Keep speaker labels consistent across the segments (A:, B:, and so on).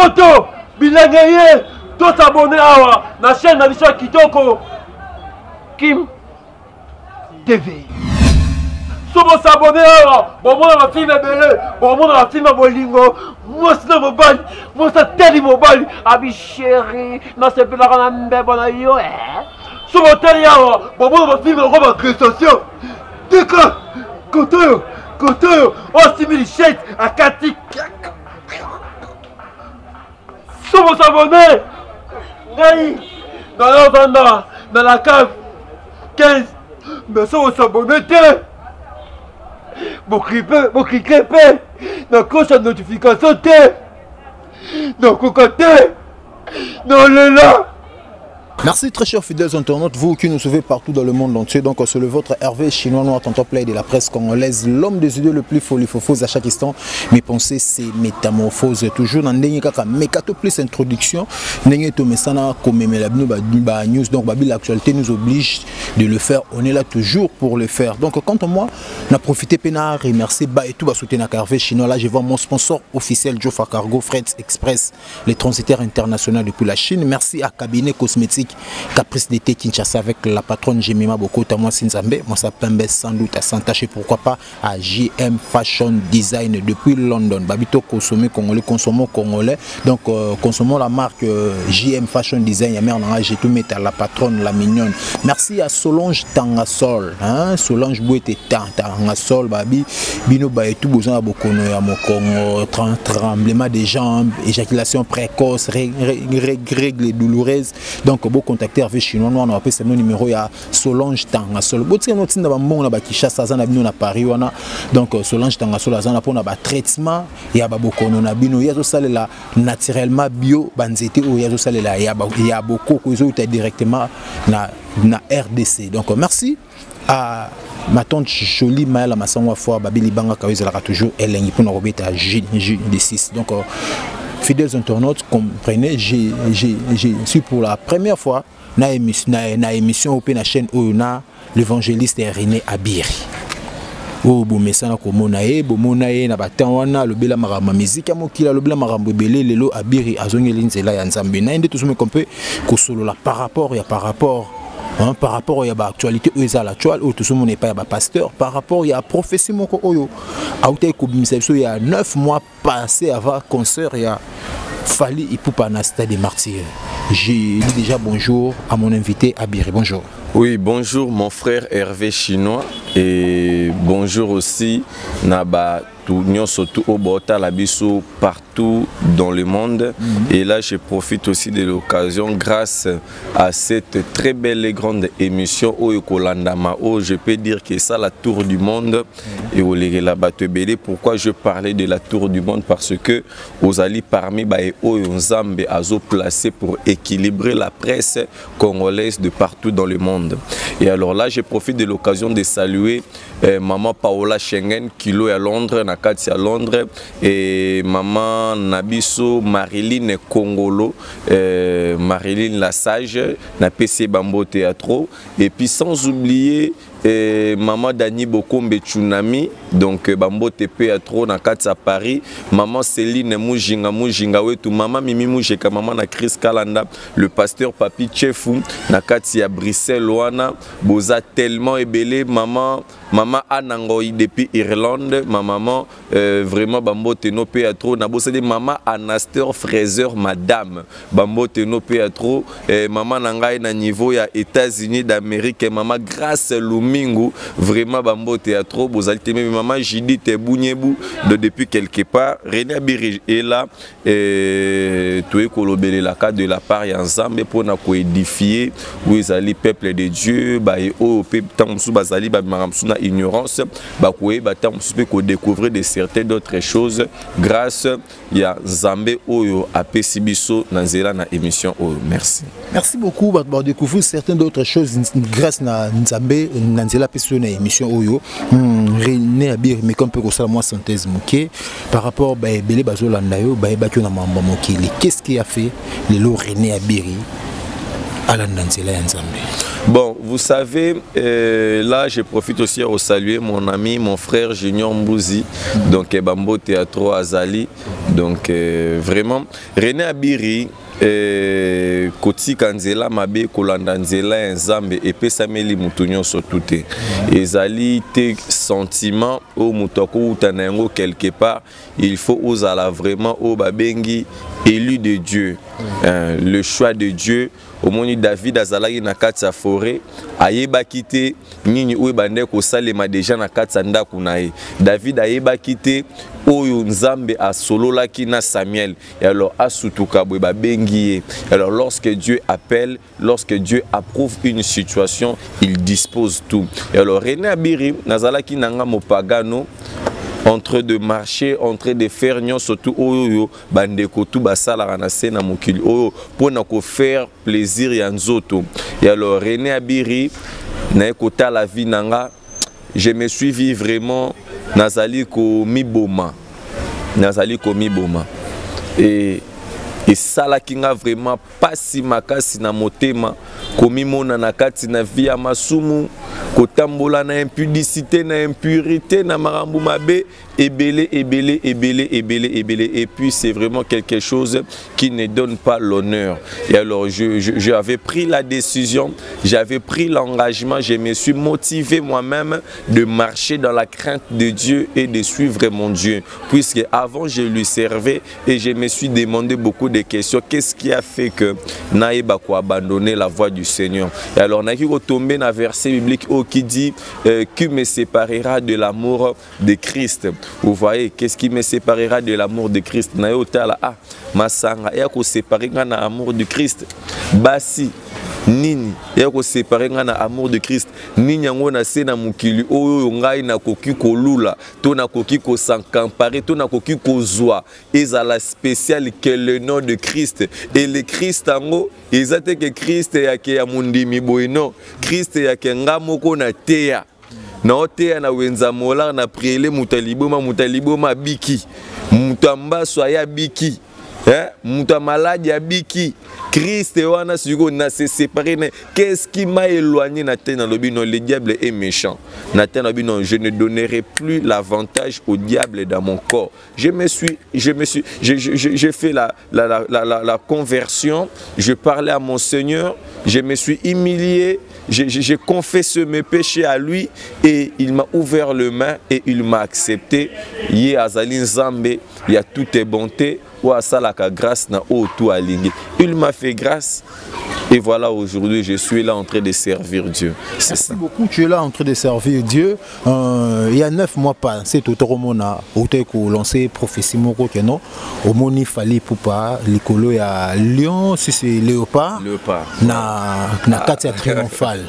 A: poto bilenge tous abonnés à la chaîne Nabiso Kitoko Kim TV. Si vous s'abonnez à la film belé, la film bolingo, moi c'est mobile, moi c'est télé mobile, abi chéri, non c'est plus la grande bonne yo. Si vous télé la film robe création. D'accord, côté, oh 6000 shades à Katik. Si vous s'abonnez, dans la cave 15, mais si vous s'abonnez, vous cliquez dans cloche de notification, dans cocoté, dans le là.
B: Merci très chers fidèles internautes, vous qui nous suivez partout dans le monde entier. Donc c'est le vôtre Hervé Chinois Noir, tonton play de la presse congolaise, l'homme des idées le plus folifofos à chaque instant. Mes pensées c'est métamorphose toujours dans dernier cas mécato plus introduction. N'engé to mesana comme la news donc l'actualité nous oblige de le faire. On est là toujours pour le faire. Donc quant à moi, on a profité pena remercier et tout soutenir Hervé Chinois. Là je vois mon sponsor officiel Jofa Cargo Freight Express, les transitaires internationaux depuis la Chine. Merci à Cabinet Cosmétique Caprice d'été Kinshasa avec la patronne Jemima Bokota, moi Sinzambe, moi ça Pembe sans doute à s'entacher, pourquoi pas à JM Fashion Design depuis London. Babito consommé congolais, consommons congolais, donc consommons la marque JM Fashion Design. Ya mère j'ai tout mettre à la patronne, la mignonne. Merci à Solange Tangasol, hein, Solange Bouete Tangasol, babi bino ba et tout besoin à bokono ya mokongo, tremblement des jambes, éjaculation précoce, règles douloureuses. Donc beau contacter Hervé Chinois Noir, on appelle ce numéro ya Solange Tangasol. Botia noti na ba mbongo na ba Kinshasa za na bino na Paris wana. Donc Solange Tangasol azana pona ba traitement ya ba bokono na bino ya zo salela naturellement bio banzete o ya zo salela ya boko ko zo uta directement na RDC. Donc merci à ma tante jolie Maëla Massangwa fois Babili Banga Kawezala toujours elengi pour na robeta J de 6. Donc fidèles internautes, comprenez, je suis pour la première fois dans l'émission au la chaîne Oyona, l'évangéliste René Abiri. Oh, bon, mais ça n'a pas monaé, bon, monaé, n'a pas tant, le bel amarama musique, à mon kila, le bel amarama belé, le lo Abiri, à Zongelin, c'est là, Yanzambe. N'a pas tout ce qu'on peut, que solo là, par rapport, par rapport à l'actualité, tout le monde n'est pas pasteur, par rapport à la prophétie, il y a 9 mois passés avant le concert, il y a Fali Ipupa na Stade des Martyrs. J'ai dit déjà bonjour à mon invité Abiri. Bonjour.
C: Oui, bonjour mon frère Hervé Chinois et bonjour aussi Naba surtout au Bota Labiso partout dans le monde. Et là je profite aussi de l'occasion grâce à cette très belle et grande émission Oyokolandama. Je peux dire que ça la tour du monde et au la Batebele. Pourquoi je parlais de la tour du monde? Parce que aux alliés parmi Oyonzambe Azo placé pour équilibrer la presse congolaise de partout dans le monde. Et alors là je profite de l'occasion de saluer maman Paola Schengen Kilo à Londres, Nakati à Londres, et maman Nabiso Marilyn Kongolo, Marilyn la Sage, na PC Bambo Théâtre, et puis sans oublier maman Dani Bokombe Tsunami, donc Bambo TP à trop na Katsa Paris, maman Céline Mujinga wetu, maman Mimi Mujeka, maman na Chris Kalanda, le pasteur Papi Chefu na Katsi à Bruxelles wana, boza tellement ébélé, maman Anangoy depuis Irlande, ma maman vraiment Bambo Teno Péatro, na bossé maman Anaster Fraser madame, Bambo Teno Péatro, maman Nangai na niveau ya États-Unis d'Amérique, maman Grâce Lumingu, vraiment Bambo Théâtre, bozalité mais maman Judith Bounyebu depuis quelque part, René Abiri est là, tout est colobélé la carte de la part ensemble pour na édifier où ils allaient peuple de Dieu, bah et au peuple tant sous bazali bah maramsuna ignorance, bah quoi bah tant sous qu'on découvrir de certaines d'autres choses grâce à Zambé Oyo à Pesibiso Nanzela na émission Oyo. Merci.
B: Merci beaucoup bah découvrir certaines d'autres choses grâce à Zambé Nanzela Pesibiso na émission Oyo. René Abiri mais comme peut ça moi synthèse moqué par rapport bah belé bazolanda yo bah bakio na mamba moqué. Qu'est-ce qui a fait le René Abiri
C: Bon, vous savez, là je profite aussi à saluer mon ami, mon frère Junior Mbouzi, donc Bambo Théâtre Azali, donc vraiment René Abiri. Koti Kanzela Mabe Kolanda Nzela Nzambe epesameli mutu nyonso tute ezali te sentiment au mutoko utanango quelque part il faut ozala vraiment au babengi élu de Dieu, le choix de Dieu. Au moni David azalaki na kati ya forêt ayebaki te nini oyo bande kosalema déjà na kati ya ndako na ye. David ayebaki te oyo Nzambe asololaki na Samuel et alors asutuka boye babengi ye. Alors lorsque Dieu appelle, lorsque Dieu approuve une situation, il dispose tout. Et alors René Abiri nazalaki nanga mopagano entre de marcher, entre de faire nyon surtout oyo bandeko tout basala ranase na mokili oyo pona ko faire plaisir ya nzoto. Et alors René Abiri na ekota la vie nanga, je me suis vu vraiment nazali ko miboma et sala kinga vraiment pasi makasi na motema komimona na kati na vie ya masumu kotambola na impudicité na impurité na marambu mabe ebele et puis c'est vraiment quelque chose qui ne donne pas l'honneur. Et alors j'avais pris la décision, j'avais pris l'engagement, je me suis motivé moi-même de marcher dans la crainte de Dieu et de suivre mon Dieu, puisque avant je lui servais et je me suis demandé beaucoup de questions. Qu'est-ce qui a fait que naïba ko abandonner la voie du Seigneur? Et alors naïki retomber dans un verset biblique qui dit qui me séparera de l'amour de Christ. Vous voyez, qu'est-ce qui me séparera de l'amour de Christ? Naïotala ah masanga ya ko séparer na amour de Christ. Basi nini ya ko séparer na amour de Christ? Nini yango na se na mukili oyo ngai na koki kolula to na koki ko s'encamparer to na koki ko zwa ezala spécial que le nom de Christ. Et le Christ ango ezate que Christ ya ke ya mundimi boino, Christ ya ke ngamoko na teya na oteya na wenza mola na priele mutaliboma biki mutamba soya biki muta malade ya biki Christ wana siko na se séparer. Qu'est-ce qui m'a éloigné na terre dans le but? Non, le diable est méchant. Na terre dans le but, non, je ne donnerai plus l'avantage au diable dans mon corps. J'ai fait la conversion, je parlais à mon Seigneur, je me suis humilié, j'ai confessé mes péchés à lui et il m'a ouvert le main et il m'a accepté. Yé azali nzambe, il y a toute bonté. Il m'a fait grâce et voilà aujourd'hui je suis là en train de servir Dieu. C'est ça.
B: Merci beaucoup, tu es là en train de servir Dieu. Il y a 9 mois passés, tout le monde a lancé prophétie moko keno. Au moni fali poupa likolo ya lion, si c'est léopard. Na katia triomphale.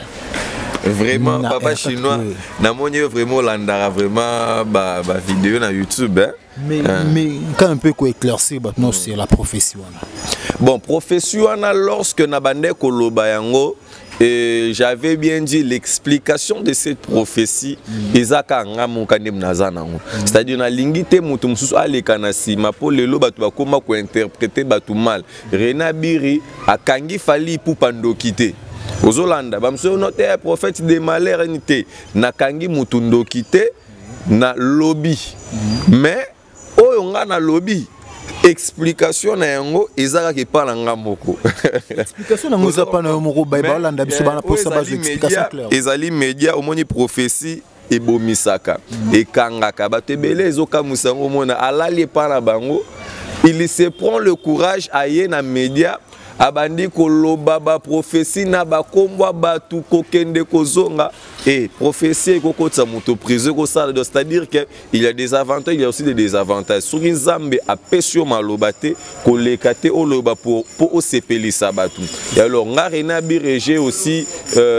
C: Vraiment papa chinois na moni vraiment landara vraiment ba vidéo na YouTube
B: mais quand un peu éclaircir maintenant c'est la prophétie.
C: Bon, prophétie lorsque na bande koloba yango j'avais bien dit l'explication de cette prophétie ezaka ngamo kanem nazana. C'est-à-dire na lingite mutu mususu aleka na sima po lelo batu bakoma ko interpréter batu mal. René Abiri akangi fali pour pandokite. Ozolanda bamso noté prophète de malheur nité nakangi mutu ndokite na lobby. Mais oyo nga na lobby explication na yango ezaka ke pala ngamoko.
B: Explication na ngoza pa na moko bayibalanda biso bana posa ba explication claire.
C: Ezali média omoni prophétie ebomisaka ekangaka batebele ezoka musango mona alali pa na bango. Il se prend le courage à y na média abandi koloba ba prophétie na ba kombwa batu kokende kozonga et prophétie kokotsa moto prise ko sala, c'est-à-dire que il y a des avantages, il y a aussi des désavantages. Soki Nzambe apesio malobate kolekate oloba pour osepelisa batu. Et alors René Abiri aussi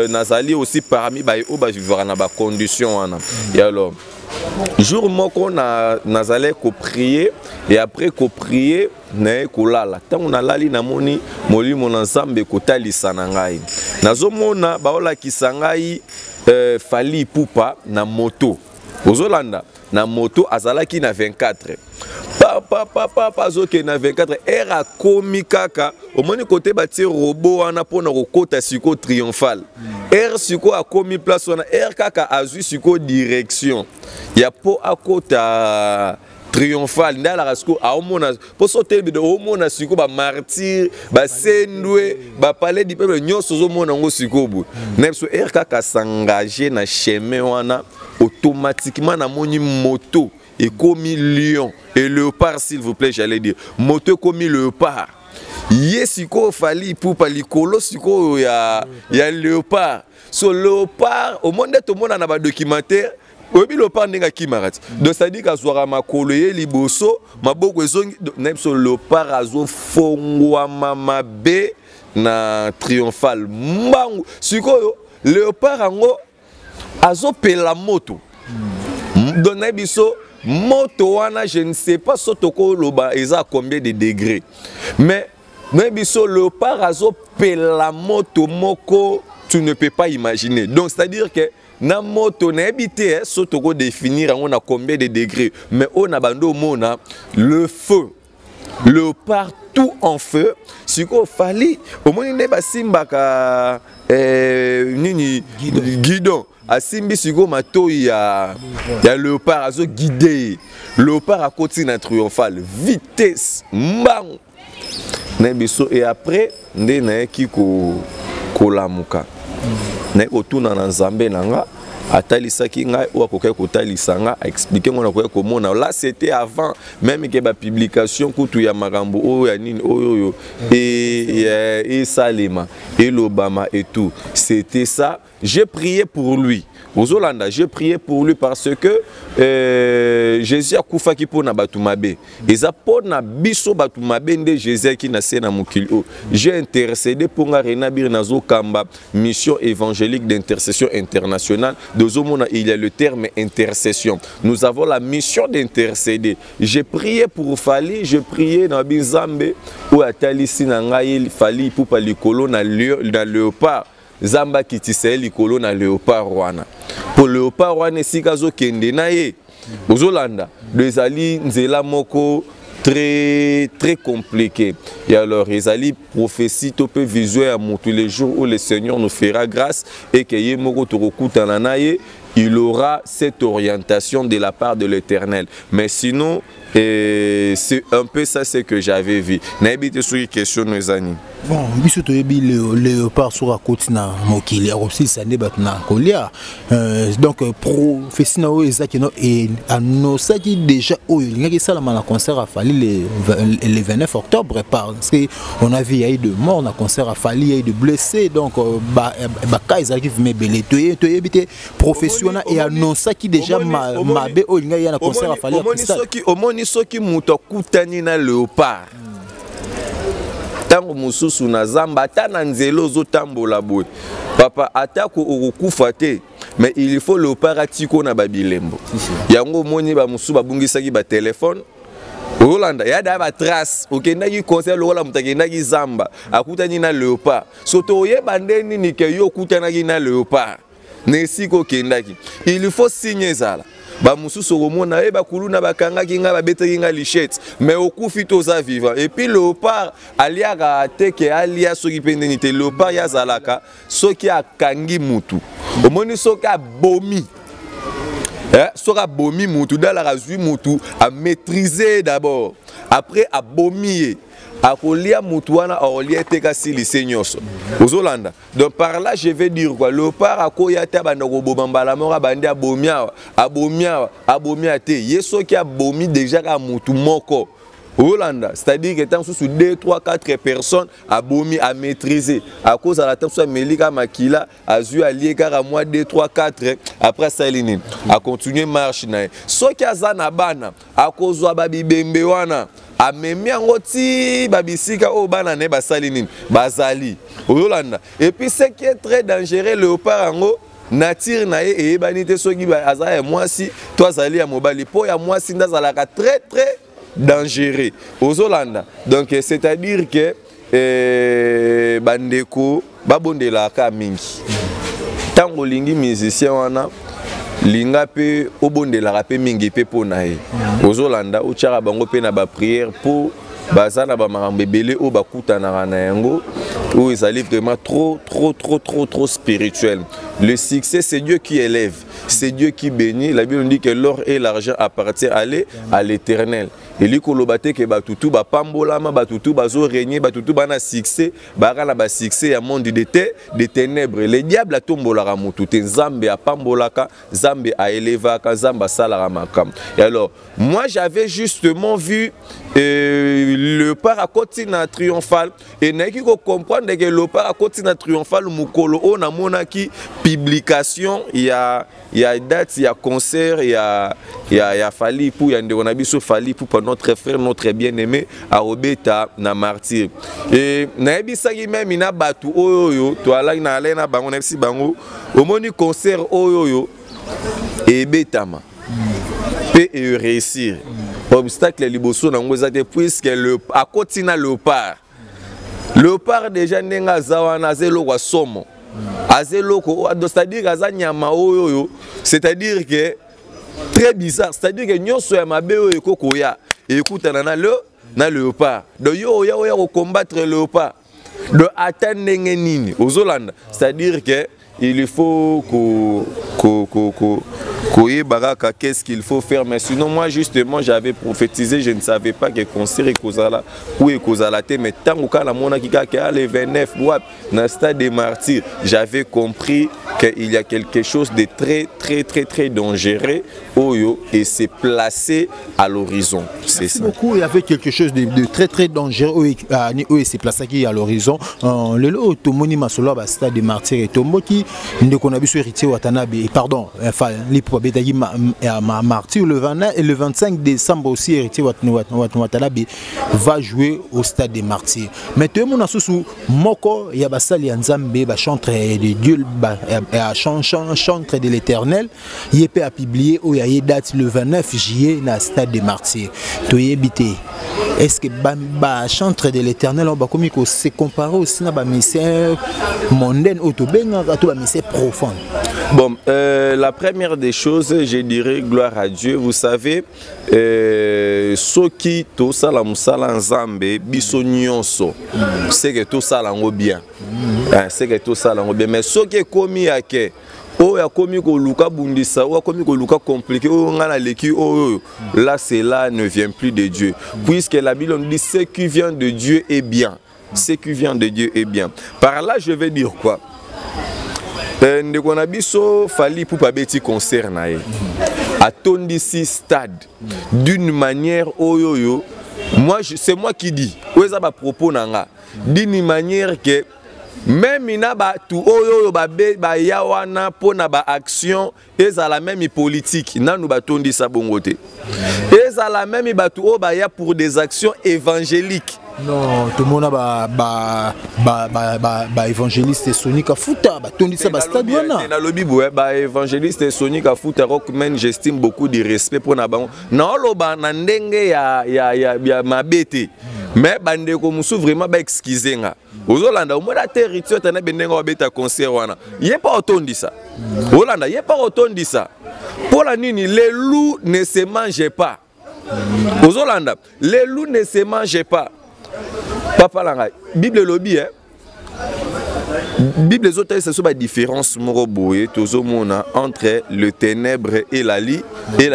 C: nazali aussi parmi ba o ba vivre na ba condition wana. Et alors jour moko nazalé ko prier et après ko prier na kolala tant on alali na moni molimo na Nzambe kotalisa na ngai nazomona baola kisangai fali poupa na moto ozolanda na moto azalaki na 24 papa zoke na 24 heures a komi kaka au moins côté bâti robot wana pona kokota siko triomphal air siko a komi place wana air kaka azu siko direction ya po akota triomphal ndala rasko a omona po sauter de omona siko ba martyr ba sendwe ba palais du peuple nyoso zo mona ngo siko bu nepso air kaka s'engager na chemin wana automatiquement na moni moto et comme lion et léopard s'il vous plaît j'allais dire moto comme léopard yesiko fali pour palikolo siko ya léopard so léopard au monde tout le monde na ba documentaire obi léopard ndinga kimarati donc ça dit qu'azwara makolo ye liboso maboko ezongi nepso léopard azo fongwa mamabe na triomphal mbangu siko léopard ango azo pela moto donne biso moto wana je ne sais pas sotoko loba eza combien de degrés mais biso léopard azo pela moto moko tu ne peux pas imaginer donc c'est à dire que na moto na habité sotoko définir on a combien de degrés mais on a bando mona le feu léopard tout en feu siko fali au moins ne basimbaka nini guidon asimbi siko matoi ya léopard azo guidé léopard à côté na triomphal vitesse mbang na biso et après nde na ki ko lamuka na otuna na nzambe nanga atalisaki ngai ou akoka kotalisa nga expliquer ngona ko komona là c'était avant même que ba publication kutu ya makambo oyo ya nini oyo et Salema et l'Obama et tout c'était ça j'ai prié pour lui aux Hollanda j'ai prié pour lui parce que Jésus a kufa ki pona batumabe eza pona biso batumabe nde Jésus ki na sena mukili j'ai intercédé pour nga renabir nazo kamba mission évangélique d'intercession internationale de Zomona il y a le terme intercession nous avons la mission d'intercéder j'ai prié pour Fali j'ai prié dans Bizambe ou atalisi na ngai Fali pour palikolo na léopard Zamba kitise likolo na léopard wana pour léopard wana esika zo kende na ye aux Hollanda les ali nzela moko très compliqué et alors les ali prophétie to peut visuel à tous les jours où le Seigneur nous fera grâce et que ye moko to kokutana na ye il aura cette orientation de la part de l'Éternel mais sinon c'est un peu ça ce que j'avais vu n'habite sur une question nos amis
B: bon biso to yebi léopard sur côté na mokili aussi ça ne bat na kolia donc prophétie na o ezaki no et annosaki déjà oyo ngaki sala na concert à Fali le 29 octobre parce que on a vu il y a eu de morts na concert à Fali il y a eu de blessés donc ba kaiser qui me belé to yebi professionnel et annosaki déjà mabe oyo ngaki na concert à Fali
C: soki muto kutani na léopard tango mususu na zamba ata na nzelo zo tambola boy papa atako okufa te mais il faut léopard atiko na babilembo yango moni ba musu babungisaki ba téléphone Hollanda ya da ba trace okendaki concert lokola mutakendaki zamba akutani na léopard soto oyeba ndeni ni ke yo kutanaki na léopard nesiko kendaki il faut signer zala ba mususu romona ba kuluna bakanga kinga ba beteki nga lichette mais okufi toza vivant et puis léopard aliaka teke alia soki pendenité léopard ya zalaka soki akangi mutu omoni soki abomi soki abomi mutu dala razui mutu a maîtriser d'abord après abomi akolia mutuana aolia teka sili senyoso aux Hollanda donc par là je vais dire quoi léopard akoya ta bandako bobambala mora bandi abomia te yeso ki abomi déjà ka mutu moko Hollanda c'est-à-dire que tant sous 2 3 4 personnes abomi à maîtriser à cause à la temps soit melika makila azu allié car à moi 2 3 4 après ça linine à continuer marche na so ki azana bana à cause wa babibembe wana amemi yango ti babisika o bana ne basali nini bazali Hollanda et puis ce qui est très dangereux léopard yango nature na ye ebani te soki azaya mwasi to azali ya mobali po ya mwasi ndazalaka très dangereux aux Hollanda donc c'est-à-dire que bandeko babondelaka mingi tango lingi musicien wana linga pe obondela pe mingi pe pona ye ozolanda ochara bango pe na ba prière pour bazana ba makambe belé o bakutana na yango où ils allaient vraiment trop spirituel. Le succès, c'est Dieu qui élève, c'est Dieu qui bénit. La Bible dit que l'or et l'argent appartiennent à l'Éternel. Et lui, quand l'obate que batutu ba pambolama, batutu bazo régner, batutu bana succès, barana ba succès à monde de ténèbres. Le diable a tombola ramutute, Zambe a pambolaka, Zambe a élevaka, Zamba salaramaka. Et alors, moi j'avais justement vu le paracotina triomphal et n'a qui comprendre que le paracotina triomphal mukolo on a monaki publication il y a date il y a concert il y a Fali pour il y a ndekonabiso Fali pour notre frère notre bien-aimé à Obeta na martyr et na ebisaki même ina batu oyoyo to ala na alena bango na bisi bango omoni concert oyoyo et betama peut réussir. Obstacle liboso na ngozate puisque le à kotina léopard déjà nenga zawana zelo kwa somo azelo ko c'est-à-dire azanyama oyoyo c'est-à-dire que très bizarre c'est-à-dire que nyonso ya mabe oyo kokoya ekutana na léopard donc yo ya ko combattre léopard de atteindre nini ozolanda c'est-à-dire que il faut qu'est-ce qu'il faut faire, mais sinon moi justement j'avais prophétisé, je ne savais pas que concert et Kozala ou Kozalate, mais tant que la mona qui a les 29 dans le stade des martyrs, j'avais compris qu'il y a quelque chose de très dangereux Oyo et c'est placé à l'horizon. C'est ça.
B: Beaucoup, il y avait quelque chose de très dangereux et c'est placé à l'horizon. Le lot Tomoni Masolo au stade des martyrs et Tomoki ne connaît pas héritier Watanabe pardon enfin les probétaïs martyr le 29 et le 25 décembre aussi héritier Watanabe va jouer au stade des martyrs. Mais tout le monde a sous moko il y a basali Nzambe ba chantre de Dieu ba chantre de l'Éternel il peut publier où il y a date le 29 juillet dans le stade des martyrs. To yebité est-ce que ba chantre de l'Éternel on va comme se comparer aussi na ba mystère mondaine autobenga to ba mystère profond.
C: Bon, la première des choses, je dirais gloire à Dieu. Vous savez, soki to sala musala nzambe biso nyonso, c'est que tout ça l'ango bien. C'est que tout ça l'ango bien. Mais soki komi ake, o ya komi ko luka bundisa, o komi ko luka compliqué, o ngana leki o là cela ne vient plus de Dieu. Puisque la Bible nous dit ce qui vient de Dieu est bien. Ce qui vient de Dieu est bien. Par là, je vais dire quoi? Ndekonabiso Fali pour pas bêti concert nae. Atondisi stade d'une manière oyoyo. Moi c'est moi qui dis. Oza ba propos nanga. D'une manière que même ina ba tu oyoyo ba yawana pona ba action eza la même politique nanu ba tondisa bongote. Eza la même ba tu o ba ya pour des actions évangéliques.
B: Non, tout le monde a évangéliste Sonic à Fouta, tondi ça stade wana.
C: Na lobby ba évangéliste Sonic à Fouta Rockman, j'estime beaucoup de respect pour na bango. Na loba na ndenge ya mabete. Mais bande ko musu vraiment ba excuser nga. Ozolanda omoda territoire tana bendenga wa beta concert wana. Yé pas otondi ça. Olanda yé pas otondi ça. Pour la nini les loups ne se mangent pas. Ozolanda les loups ne se mangent pas. Papa langa Bible lobby Bible les autres c'est sur la différence moroboye tozomona entre le ténèbre et la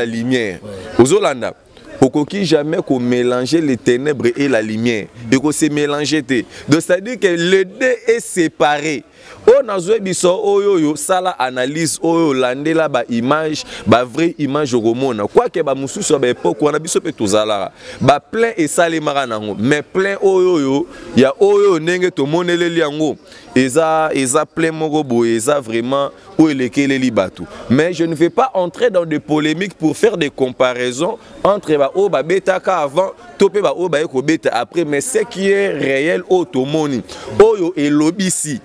C: lumière. Ozolanda okoki jamais qu'on mélanger les ténèbres et la lumière et qu'on se mélanger donc c'est à dire que le deux est séparé. On a joué biso oyoyo sala analyse oyo landela ba image ba vraie image romona quoi que ba mususu ba époque on a biso pe tozala ba plein et salé maranango mais plein oyoyo ya oyo ndenge to moneleli yango eza plein morobo eza vraiment où elekele libatu. Mais je ne vais pas entrer dans des polémiques pour faire des comparaisons entre ba o ba betaka avant topé ba o ba eko beta après mais ce qui est réel automoni oyo et lobisi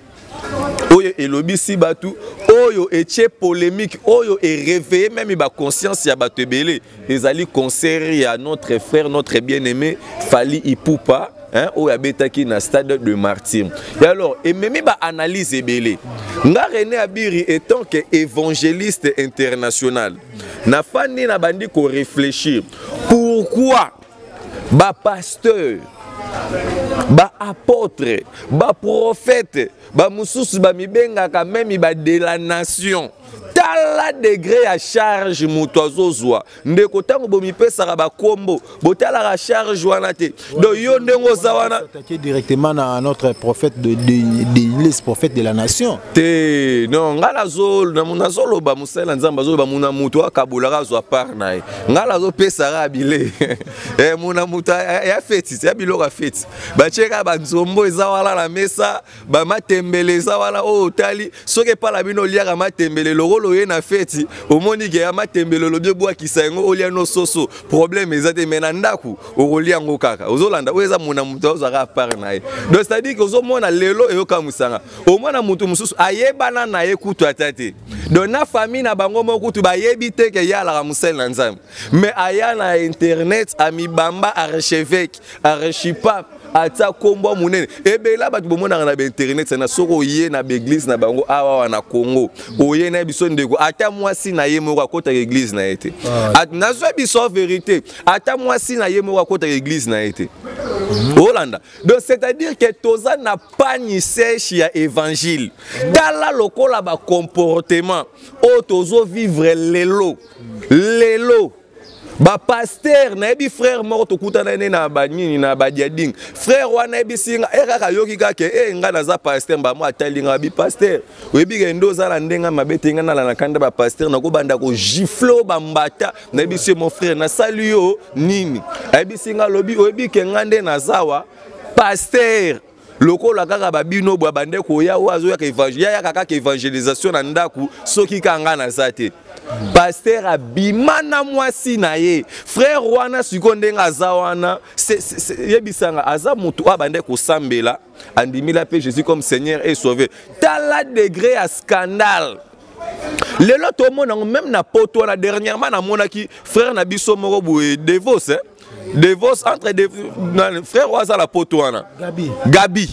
C: oyo et lobisi batu oyo et polémique oyo et réveillé même ba conscience ya batu belé ezali concert ya notre frère notre bien-aimé Fali Ipupa hein, au abetaki na stade de martyr. Et alors, et même ba analyse ebele. Nga René Abiri étant que évangéliste international, na fandi na bandi ko réfléchir. Pourquoi ba pasteur, ba apôtre, ba prophète, ba mususu ba mibenga quand même ba de la nation. Tala degré à charge mutozo zwa ndeko tango bomi pesa ba kombo botala la charge wana te do yo ndengo zawana
B: attaquer directement à notre prophète de l'église prophète de la nation
C: te non ngala zol na munazolo ba musela nzamba zo ba muna muto akabola zwa parna ngala zo pesa ra bile muna muta ya feti ya biloko feti ba cheka ba nzombo ezawala la mesa ba matembele ezawala o tali soke pala bino liaka matembele lolo ye na feti omoni ke amatembelo lobie bwa kisango olia no soso problème ezate mena ndaku okolia ngo kaka ozolanda oza mona muto ozaka par na ye donc c'est à dire que ozomona lelo eyoka musanga omona mutu mususu ayebana na ye kutu atate donc na famille na bango moko kutu bayebi te ke yala ka musel na nzambe mais aya na internet amibamba archevêque archipape ata kombo munene ebela batu bomona na internet na soko ye na église na bango awa na Congo oye na biso ndeko ata mwasi na ye moko akota église na été at nazo biso vérité ata mwasi na ye moko akota église na été Hollanda donc c'est à dire que toza na pani sèche ya évangile tala lokola ba comportement o tozo vivre lelo ba pasteur na ebi frère mort to kutana ne na banini na badiading frère wana ebi singa ekaka yoki kake nga naza pasteur ba mo atalinga bi pasteur webi ngendo zala ndenga mabetenga na la kanda ba pasteur na ko banda ko giflo ba mbata na ebi c'est mon frère na salu yo nini ebi singa lobi webi ke ngande na zawa pasteur lokola kaka babino bwa bande ko ya wazo ya évangile ya kaka évangélisation na ndaku soki kanga na zate pasteur abimana mwasi na ye frère wana sikonde nga zawana yebisanga aza mutu abande ko sambela andimila pe Jésus comme Seigneur et Sauveur tala degré à scandale lelo to mona même na poto na dernièrement na monaki frère na biso moko boye Devos Devos entre frère waza la poto wana Gabi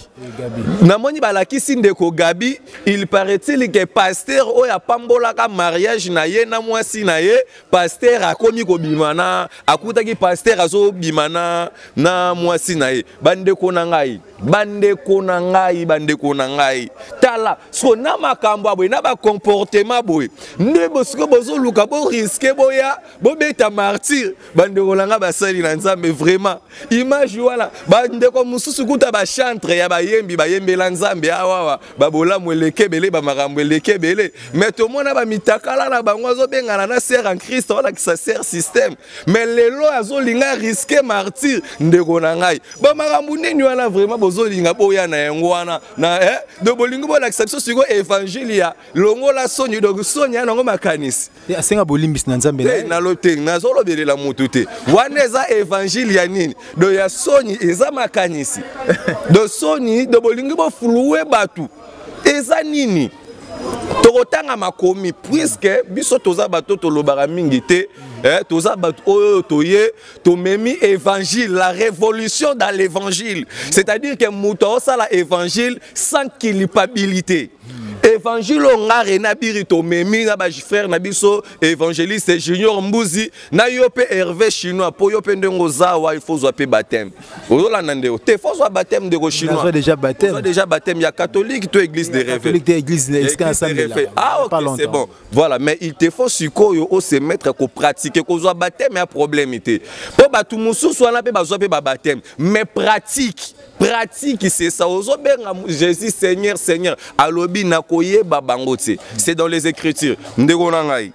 C: namoni balakisi ndeko Gabi il paraît-il que pasteur oya pambola ka mariage na ye na mwasi na ye pasteur akomi ko bimana akutaki pasteur azo bimana na mwasi na ye bandeko na ngai tala so na makambo aboy na ba comportement boy ndebo siko bozo luka bo risquer boya bo beta martyr bandeko na nga basali na nzambe vraiment image wala bandeko mususu kuta ba chantre ya bayembi la nzambe awawa babola mwelekebele ba makambo elekebele mais to mona ba mitakala na bango azo bengana na sœur en Christ wala ki sa sœur système mais lelo azo linga risquer martyr ndeko na ngai ba makambo nini wala vraiment bozolinga boya na yengwana na de bolingo bola exception siko évangile ya longola soni donc soni ya ngo makanisi
B: asenga bolimbis na nzambe
C: na lote na zolo belela mutu te wana eza évangile ya nini do ya soni eza makanisi do soni do bolingo bo flouer batu eza nini tokotanga makomi puisque biso toza bato tolobaka mingi te toza bato oyo toye tomemi évangile la révolution dans l'évangile c'est-à-dire que muto osala évangile sans culpabilité évangile nga René Biri to memi na ba frère na biso évangéliste Junior Mbuzi na yope Hervé chinois po yope ndengo zawa il faut zo pe baptême ozolanda ndeo te faut zo baptême de chinois
B: déjà baptême
C: ya catholique to église de rêve
B: catholique de église
C: ah OK c'est bon voilà mais il te faut sikoyo o se mettre ko pratiquer ko zo baptême ya problème té po batu mususu wana pe bazo pe ba baptême mais pratique c'est ça ozobenga Jésus Seigneur alobi na koyeba bango te c'est dans les écritures ndeko na ngai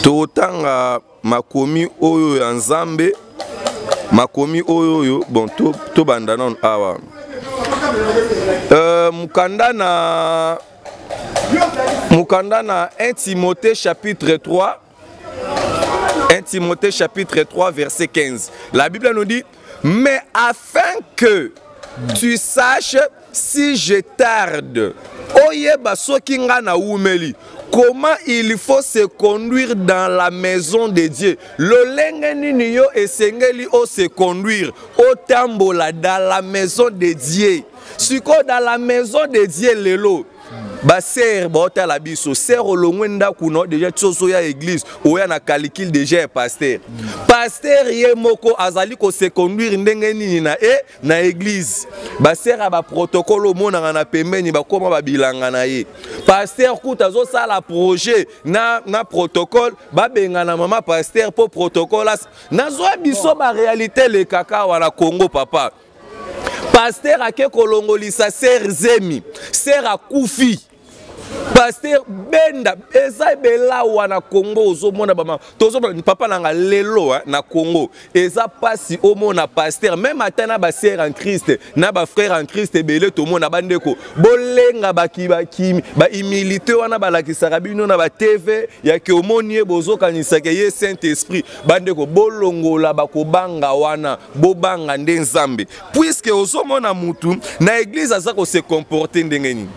C: totanga makomi oyo ya nzambe makomi oyo bon to banda non awa mukanda na 1 Timothée chapitre 3 1 Timothée chapitre 3 verset 15 la Bible nous dit mais afin que tu saches si je tarde oyeba soki nga na umeli comment il faut se conduire dans la maison de Dieu. Lolenge nini yo esengeli o se conduire au tambola dans la maison de Dieu. Siko dans la maison de Dieu lelo. Ba ser bota la biso ser olongwenda kuno déjà tsoso ya église oya na calcul déjà pasteur. Pasteur ye moko azali ko se conduire ndenge nini na église. Ba ser ba protocole mona na pembeni ba koma ba bilanga na ye. Pasteur kuta zo sala projet na protocole ba benga na mama pasteur pour protocole na zo biso ba réalité le kaka wana Congo papa. Pasteur a ke kolongolisa ser zemi, ser a kufi. Pasteur benda eza bela wana Congo ozomona bama tozomona papa nanga lelo na Congo eza pasi omona pasteur même atana ba sœur en Christ na ba frère en Christ belé tomona bandeko bolenga bakimi ba humilité wana balakisaka bino na ba TV ya ke omonie bozokanisa ke ye Saint-Esprit bandeko bolongola bakobanga wana bobanga nde Nzambe puisque ozomona mutu na église azako se comporter ndengeni.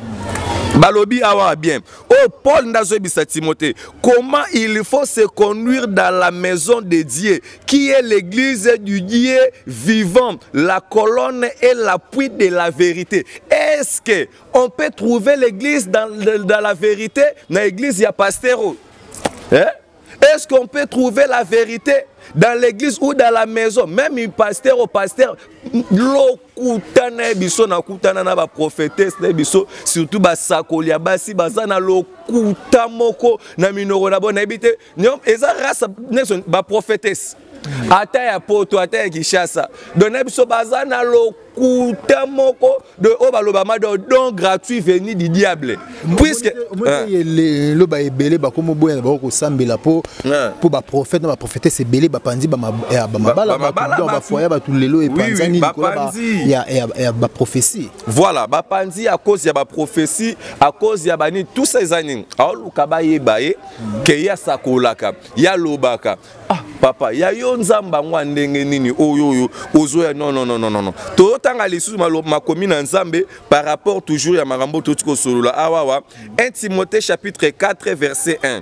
C: Balobi awa bien. Oh Paul Ndazobisa Timothée, comment il faut se conduire dans la maison de Dieu, qui est l'église du Dieu vivant, la colonne et l'appui de la vérité. Est-ce que on peut trouver l'église dans la vérité? Dans l'église il y a pasteur. Hein? Est-ce qu'on peut trouver la vérité dans l'église ou dans la maison? Même un pasteur au pasteur, lokutana biso na kutana na ba prophétesse na biso surtout ba sakolia basi bazana lokuta moko na minoro na bona ebite nyom eza race ba prophétesse ata ya poto ata ya Kishasa dona biso bazana lokuta moko de obalobama de don gratuit venu du diable puisque
B: le ba ebele ba komo boya ba ko sambela pour ba prophète na ba prophétesse ebele ba panzi ba bala ba foya ba tout lelo et panzani il y a ba prophétie. Voilà,
C: ba panzi à cause ya ba prophétie, à cause ya bani tous ces années. Aoluka ba yebaye ke ya sakolaka, ya lobaka. Ah papa, ya yo nzamba ngwa ndenge nini oyo ozoya non. To tanga lisusu ma commune nzambe par rapport toujours ya marambo totiko solola awawa 1 Timothée chapitre 4 verset 1.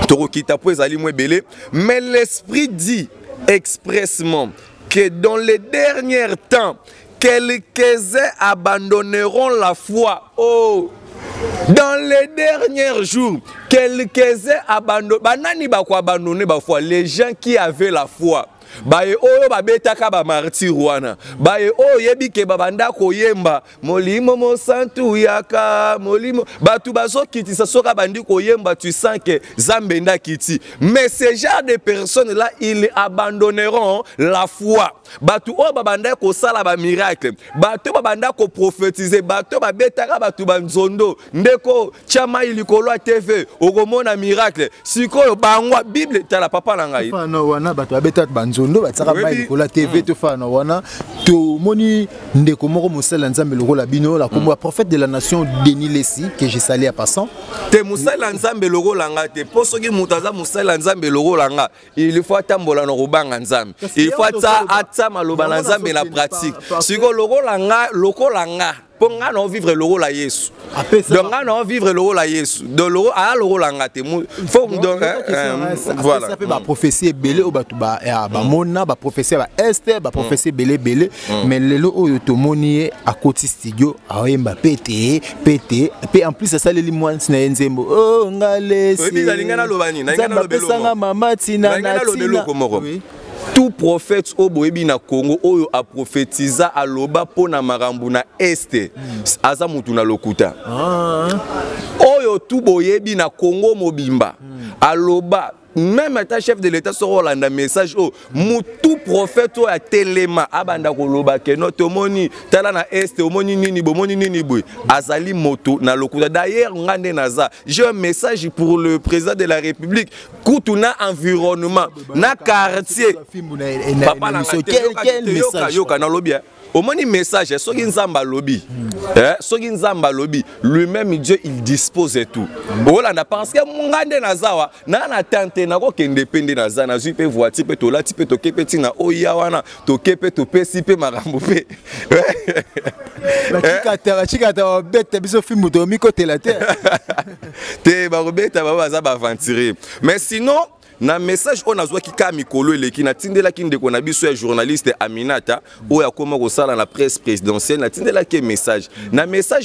C: Torokita po ezali mwebele, mais l'esprit dit expressement que dans les derniers temps, quelques-uns abandonneront la foi. Oh, dans les derniers jours, quelques-uns abandonneront la foi. Les gens qui avaient la foi. Baye oyo babetaka ba martyr wana baye oyo yebike babanda koyemba molimo mosantu yaka molimo batu bazo kitisa soka bandi koyemba tu sens que Zambenda kiti mais ces genre de personnes là ils abandonneront la foi batu oyo babanda ko sala ba miracle batu babanda ko prophétiser batu babetaka batu banzondo ndeko chama ilikolo TV okomona miracle sikoyo bangwa Bible tala papa na ngai
B: no wana batu babetaka banzondo batsaka ba ilikolo TV to fa no wana to moni ndeko moko mosala nzambe lokola bino la comme prophète de la nation Denis Lessi que j'ai salé à passant
C: te musala nzambe lokola nga te posoki mutaza musala nzambe lokola nga il faut tambola no robanga nzambe il faut atsa maloba na nzambe na pratique siko lokola nga pour nga non vivre le rôle à Yesu. Donc nga non vivre le rôle à Yesu. Donc le rôle à le rôle à te. Faut donc voilà.
B: Ça peut ba prophétie belé ou ba mona ba prophétie ba Esther ba prophétie belé mais lelo oyo to moni à côté studio a yemba pété et en plus ça les moines na nzembo oh ngale si.
C: Ngana lobani na ngana lobelo.
B: Sanga mama tina na tina.
C: Tout prophète au Boebi na Congo oyo a prophétisé à loba pona marambu na este aza mutu na lokuta oyo tout boyebi na Congo mobimba a loba même état chef de l'état sera Hollanda message oh mutu prophète a telema abanda ko loba ke no tomoni tala na este omoni nini boy azali moto na lokuta d'ailleurs ngande naza j'ai un message pour le président de la République kutuna environnement na quartier
B: papa na quel message
C: yoka na lobia au moins message soki nzamba lobby soki nzamba lobby lui-même Dieu il dispose de tout Olanda parce que mungande nazawa na tante na ko kende pende na za na zupe voiture pe to lati pe to kepe tinga oya wana to kepe to pesi pe marambo pe
B: chika ta bête biso film to mi côté la terre
C: te ba robeta ba za ba aventurer mais sinon na message on azwa ki ka mikolo eleki na tindela ki ndeko na biso ya journaliste Aminata oya koma ko sala na presse présidentielle na tindela ki message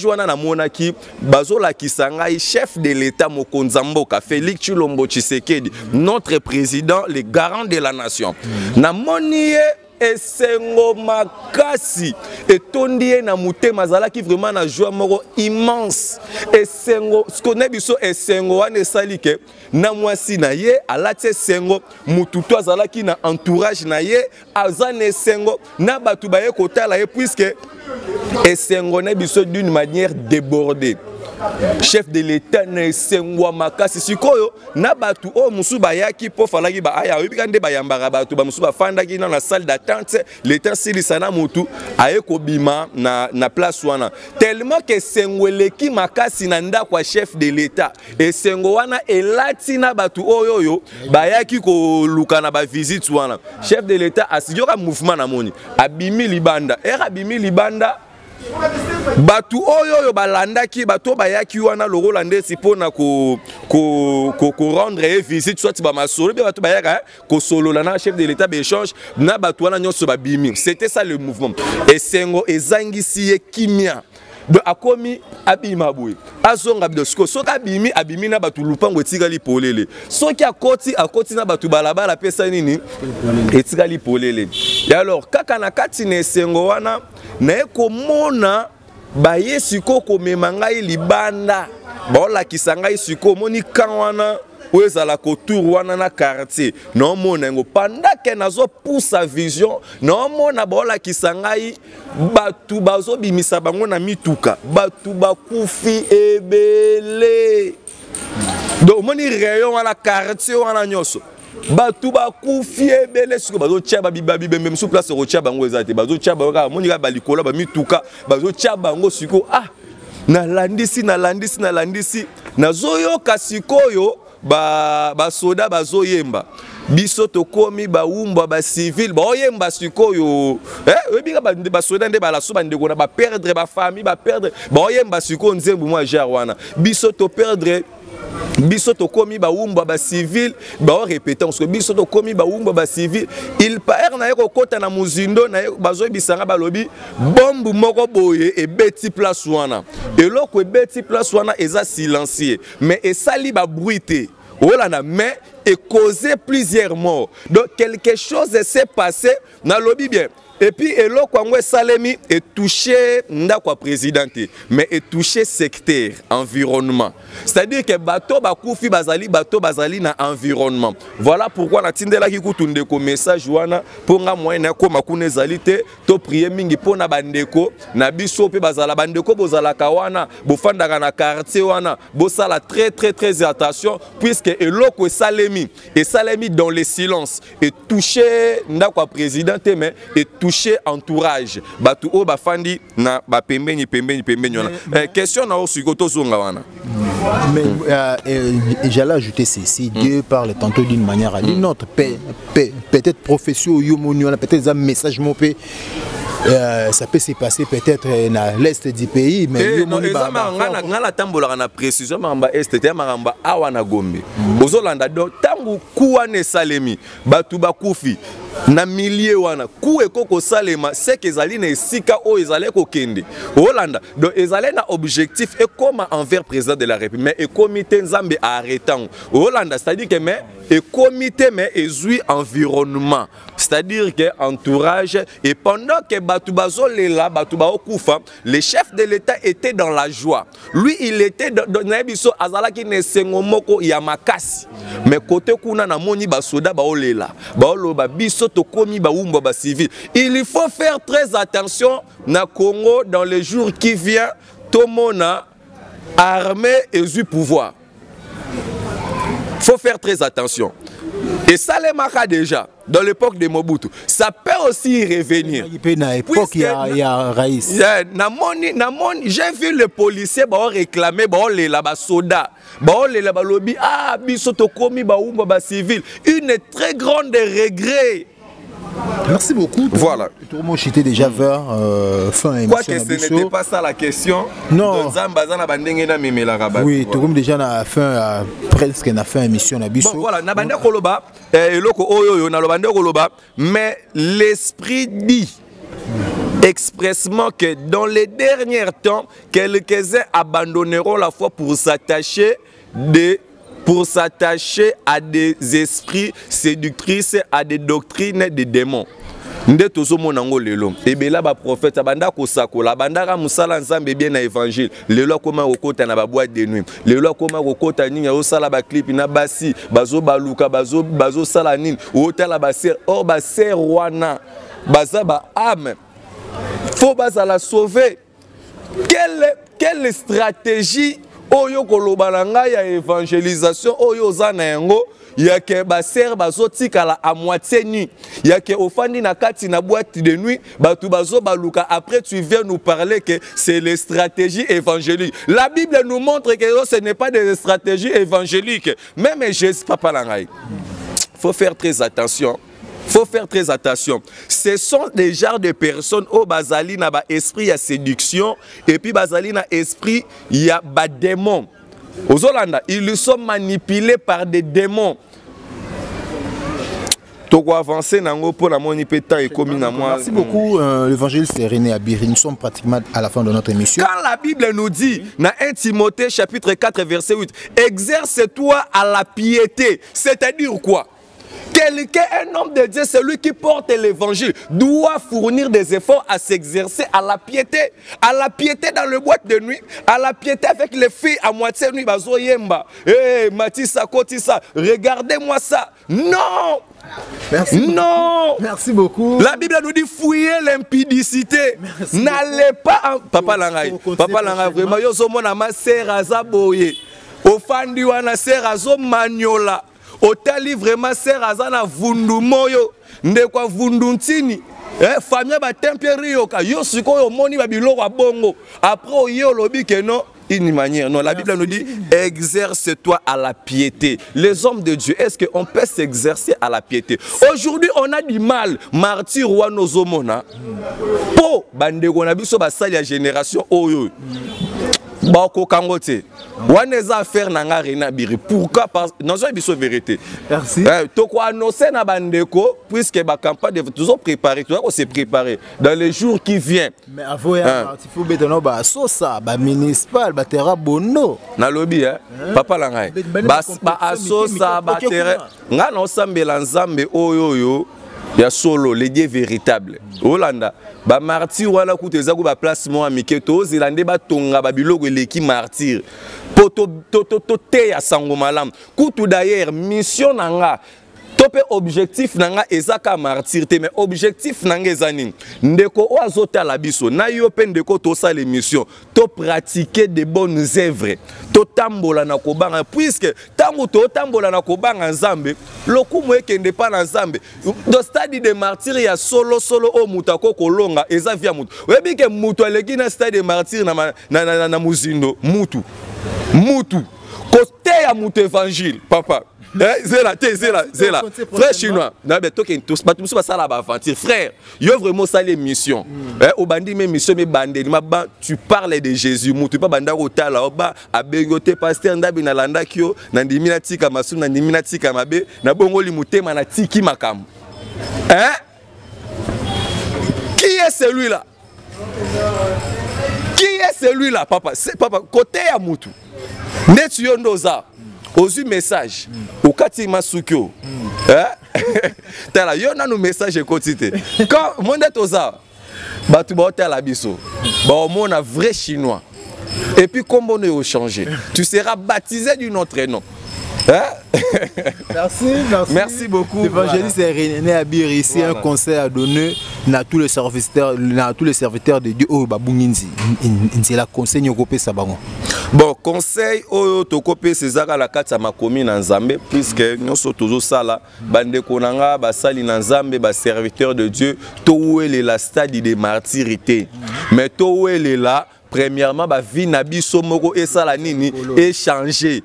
C: wana na mona ki bazola kisangai chef de l'état Mokonza Mboka Félix Tshilombo Tshisekedi notre président le garant de la nation na moni esengo makasi etondi na mutema zalaki vraiment na joie moko immense esengo skone biso esengo wana esalike na mwasi na ye alati esengo mututu azalaki na entourage na ye azana esengo na batu baye kotala ye puisque esengo na biso d'une manière débordée chef de l'état na esengwa makasi sikoyo na batu o musu bayaki po falaki ba aya oyebika nde bayambaka batu ba musu bafandaki na salle d'attente l'état silisana mutu aye kobima na place wana tellement que sengweleki makasi na ndakwa chef de l'état esengo wana elati na batu oyoyo bayaki ko luka na ba visite wana chef de l'état asijoka mouvement na moni abimi libanda abimi libanda batu oyo balandaki bato bayaki wana lokola ndesi pona ko rendre visite soit ba masolo be bato bayaka ko solola na chef de l'état d'échange na batu wana nyonso babimi c'était ça le mouvement esengo ezangisi ye kimia de akomi abima boy azonga bidosko soka abimi na batu lupango etikali polele soki akoti na batu balabala pesa nini etikali polele et alors kaka na kati na esengo wana na ekomona baye siko komema ngai libanda baola kisangai siko moni kan wana oezala kotour wana na quartier non mona ngo pendant que nazo pour sa vision non mona baola kisangai batu bazo bimisa bango na mituka batu bakufi ebele donc moni rayon wana quartier wana nyoso batu bakufi ebele siko bazo tia babibabi même sous place ro tia bango ezate bazo tia bango moni ka balikola ba mituka bazo tia bango siko nalandisi nazoyoka sikoyo ba soda bazoyemba biso tokomi baumba ba civil baoyemba sikoyo webika ba soda nde bala so bandeko na ba perdre ba famille ba perdre baoyemba sikoyo nzembu moi jar wana biso to perdre biso to komi ba umba ba civil ba répéter parce que biso to komi ba umba ba civil il paer na yeko kota na muzindo na bazo bisanga balobi bombu moko boye e beti place wana eloko e beti place wana eza silencieux mais e sali ba bruité olana mais et causé plusieurs morts donc quelque chose s'est passé na lobi bien. Et puis, Elo Kwangwe Salemi est touché, ndakwa présidenté, mais est touché secteur, environnement. C'est-à-dire que bateau bakoufi bazali na environnement. Voilà pourquoi na tindela ki kutunde ko message wana pour nga moyen ko makune zalité to prier mingi pona bandeko na biso pe bazala bandeko bozala kawana bofandaka na quartier wana bosala très attention puisque Elo Kwangwe Salemi et Salemi dans le silence est touché ndakwa présidenté mais est touché entourage batu o bafandi na ba pembeni wana question na osikoto zonga wana
B: mais j'allais ajouter ceci Dieu parle tantôt d'une manière à une autre peut-être profession yomoni wana peut-être un message mopé ça peut se passer peut-être dans l'est du pays mais
C: yomoni ba ngala tambola na précision mamba est te maramba awana gombe ozolanda do tangu kuwa ne salemi batu bakufi na milieu wana ku ekoko salema c'est que ezali na esika o ezali ko kende Hollanda donc ezali na objectif et comme envers président de la République mais et comité nzambe arrêtant Hollanda c'est-à-dire que mais et comité mais ezui environnement c'est-à-dire que entourage et pendant que batu bazolela batu ba okufa le chef de l'état était dans la joie lui il était dans biso azalaki ne sengo moko ya makasi mais côté kuna na moni basoda baolela baoloba biso tokomi baumba ba civil il faut faire très attention na Congo dans les jours qui viennent tomona armée et du pouvoir faut faire très attention Et ça les marque déjà dans l'époque de Mobutu. Ça peut aussi y revenir.
B: Il y a Raïs.
C: J'ai vu les policiers réclamer les soldats. Les lobby ah bisoto komi ba civil. Une très grande regret.
B: Merci beaucoup.
C: Voilà.
B: J'étais déjà vers fin émission.
C: Quoi que ce n'était pas ça la question.
B: Non. Oui, tout comme déjà na fin presque na fin émission na biso.
C: Bon voilà, na bande koloba eloko oyo na bande koloba, mais l'esprit dit expressement que dans les derniers temps, quelques-uns abandonneront la foi pour s'attacher à des esprits séductrices, à des doctrines des démons. Nde tozomo nango lelo ebela ba prophète banda kosako la banda ka musala nzambe bien na évangile lelo koma kokota na ba boîte de nuit lelo koma kokota nini yo sala ba clip na basi bazo baluka bazo sala nini otala ba ser or ba ser wana baza ba âme faut baza la sauver. Quelle stratégie oyo koloba na ngai ya évangélisation oyo zana yango yake baser bazotikala à moitié nuit yake ofandi na kati na boîte de nuit batu bazo baluka. Après tu viens nous parler que c'est les stratégies évangéliques. La Bible nous montre que ce n'est pas des stratégies évangéliques. Même Jésus papa langai. Faut faire très attention. Faut faire très attention. Ce sont des genres de personnes au bazali na ba esprit ya séduction et puis bazali na esprit ya ba démon. Aux Hollanda, ils sont manipulés par des démons. Merci
B: beaucoup. L'évangéliste René Abiri. Nous sommes pratiquement à la fin de notre émission.
C: Quand la Bible nous dit, dans 1 Timothée chapitre 4 verset 8, exerce-toi à la piété. C'est-à-dire quoi? Quelqu'un, un homme de Dieu, celui qui porte l'évangile, doit fournir des efforts à s'exercer à la piété. À la piété dans le boîte de nuit, à la piété avec les filles à moitié nuit. Bazo yemba, Matissa, Kotissa, regardez-moi ça. Non!
B: Merci.
C: Non!
B: Merci beaucoup.
C: La Bible nous dit fouiller l'impudicité. N'allez pas en... Papa Langai, vraiment, yo so mona ma sœur azaboye. Ofandi wana sœur azo maniola. Otali vraiment sœur azana vundu moyo ndekwa vundu ntini famille ba temperi yoka yo sikoyo moni ba biloko bongo après yo lobi que non une manière non la Bible nous dit exerce-toi à la piété. Les hommes de Dieu, est-ce qu'on peut s'exercer à la piété? Aujourd'hui on a du mal martyr wa nozomona po bandeko na biso basali ya génération oyo Bako Kangote. Waneza affaire nanga René Abiri. Pourquoi? Parce que nous avons une vérité.
B: Merci.
C: Toko annoncer na bandeko puisque ba campagne de toujours préparé, tout se préparer dans les jours qui viennent.
B: Mais avant il faut bétono ba sosa ba municipal ba terra bono.
C: Na lobby papa langai. Ba sosa ba terra. Nga no sambela nzambe oyoyo. Ya solo les dieux véritables. Hollanda ba martyr wala kuteza ko ba place mo amiketo zilande ba tonga ba biloko eleki martyr. Poto te ya sango malam. Kutu d'ailleurs mission nanga topé objectif nanga ezaka martyr te mais objectif nanga ezani ndeko o azota la biso na yo pe ndeko to sa l'émission to pratiquer de bonnes œuvres to tambola na kobanga puisque tango to tambola na kobanga nzambe lokumu ekende pa na nzambe do stade de martyr ya solo o mutako kolonga eza via mutu webi ke mutu aleki na stade de martyr na muzindo mutu côté ya mutu évangile papa. Zéla. Frère chinois, frère, il y a vraiment ça l'émission. Au bandit mes missions mes bandits, tu parles de Jésus, tu pas banda otala oba abegote pasteur ndabi na landa kyo na ndimina tika masu na ndimina tika mabe na bongo limutema na tiki makam. Qui est celui-là? Qui est celui-là, papa? C'est papa côté ya mutu. Netu yondoza. Ozu message au kati masukyo tala yo na no message quotidien quand monde toza batu ba hôtel abiso ba on a vrai chinois et puis comment on est changé tu seras baptisé d'un autre nom. Merci beaucoup.
B: L'évangéliste René Abiri ici un conseil à donner à tous les serviteurs de Dieu au Babunginzi. C'est la conseil nyoko pesa bango.
C: Bon, conseil oyo tokope César la kati ya makomi na Nzambe puisque nyonso tozo sala bande konanga basali na Nzambe ba serviteur de Dieu to ouele la stade de martyrité mais to ouele la premièrement ba vie na biso moko esala nini échanger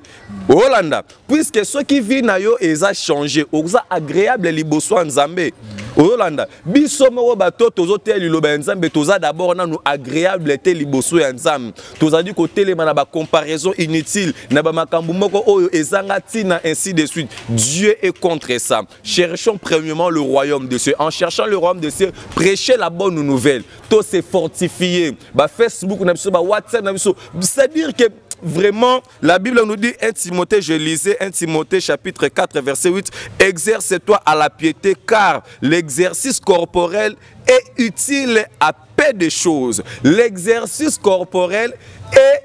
C: Holanda puisque ceux qui vivent na yo eza changer oza agréable liboso Nzambe Holanda biso moko bato tozo te liloba Nzambe toza d'abord na nous agréable te liboso ya Nzambe toza di côté les na ba comparaison inutile na ba makambu moko oyo ezanga tina ainsi de suite. Dieu est contre ça. Cherchons premièrement le royaume de Dieu. En cherchant le royaume de Dieu, prêchez la bonne nouvelle. Tout se fortifier. Ba Facebook na biso ba WhatsApp na biso. C'est-à-dire que vraiment, la Bible nous dit, 1 Timothée, je lisais 1 Timothée chapitre 4 verset 8, exerce-toi à la piété car l'exercice corporel est utile à peu de choses. L'exercice corporel est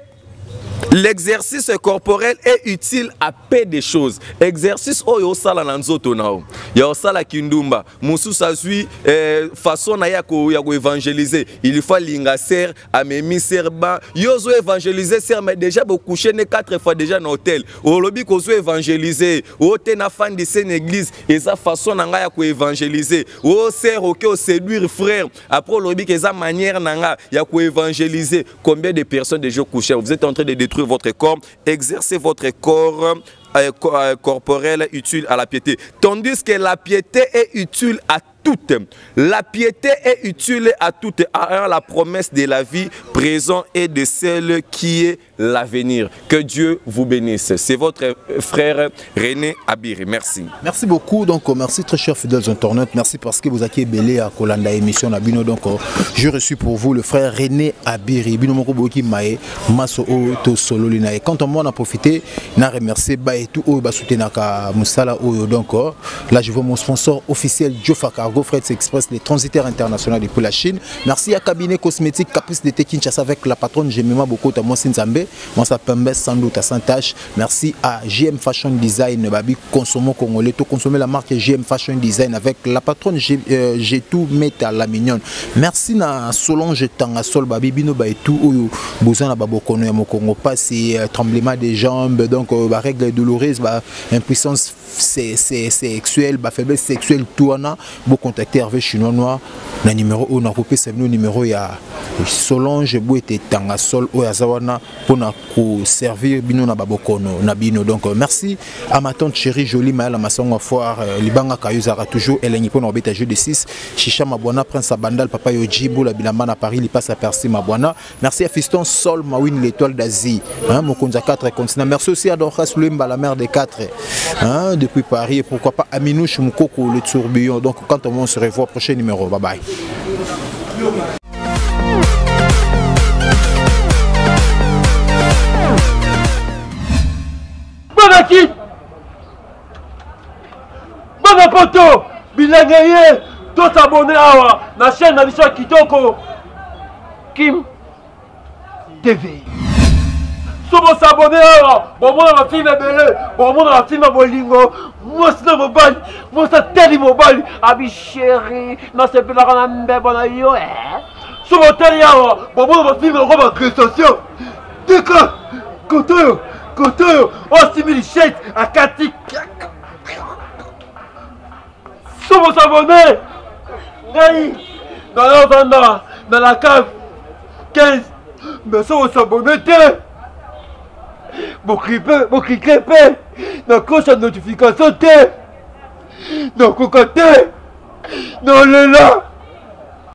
C: utile à peu de choses. Exercice oyo sala na nzoto nao. Ya osala kindumba. Mususa zui façon na ya ko évangéliser. Il faut linga ser amemi serba. Yozo évangéliser ser mais déjà beaucoup couché 4 fois déjà dans hôtel. Olobi ko zo évangéliser. O te na fan de cette église et sa façon na ya ko évangéliser. O ser OK o séduire frère. Après olobi que sa manière na ya ko évangéliser. Combien de personnes déjà couchées? Vous êtes en train de détruire votre corps, exercez votre corps corporel utile à la piété. Tandis que la piété est utile à toutes. La piété est utile à toutes, à la promesse de la vie présente et de celle qui est l'avenir. Que Dieu vous bénisse. C'est votre frère René Abiri. Merci.
B: Merci beaucoup. Donc, merci très chers fidèles internautes. Merci parce que vous avez belé à Kolanda émission Nabino. Donc, j'ai reçu pour vous le frère René Abiri. Bino moko boki mae maso o to solo lina. Et quand on a profité, na remercier ba et tout o ba soutenaka musala o. Donc, là je vois mon sponsor officiel Jofa Cargo Freight Express, les transitaires internationaux depuis la Chine. Merci à cabinet cosmétique Caprice de Kinshasa avec la patronne Jemima Bokota Monsin Nzambe. Moi ça Pembe sans doute à Saint-Tache. Merci à JM Fashion Design Babi consommons congolais, tout consommer la marque JM Fashion Design avec la patronne G2 Meta la mignonne. Merci na Solange Tangasol Babi Bino ba et tout oyo besoin na babokono ya mokongo pas c'est tremblement des jambes donc ba règle douloureuse ba impuissance sexuelle ba faiblesse sexuelle tout on a beau contacter Hervé Chinois Noir na numéro on a coupé c'est le numéro ya Solange Bouete Tangasol oyo azawana pour na ko servir bino na babokono na bino donc merci à ma tante chérie jolie Maëla Masongo foire libanga kayuzara toujours elengi pour na beta jeu de 6 Chicha Mabwana Prince Abandal Papa Yojibo la bilamba na Paris il passe à Percy Mabwana. Merci à Fiston Sol Mawin l'étoile d'Asie hein Mokonza 4 continents. Merci aussi à Dorcas Lumba la mère des 4 hein depuis Paris et pourquoi pas Aminouche Mukoko le tourbillon. Donc quand on se revoit prochain numéro. Bye bye.
A: Bonaki Bana poto bilangaye to s'abonner awa na chaîne na biso kitoko Kim TV. Sobo s'abonner awa bon mon na film belé bon mon na film bolingo moi c'est mobile moi c'est teli mobile abi chéri na c'est plus la na mbebo na yo sobo teli awa bon mon na film roba prestation d'accord Côté, oh 6000 chèques à Kati. Sobo s'abonner. Dans la cave 15. Mais sobo s'abonner. Bon cliquer. Dans coche de notification. Dans cocoté. Dans le là.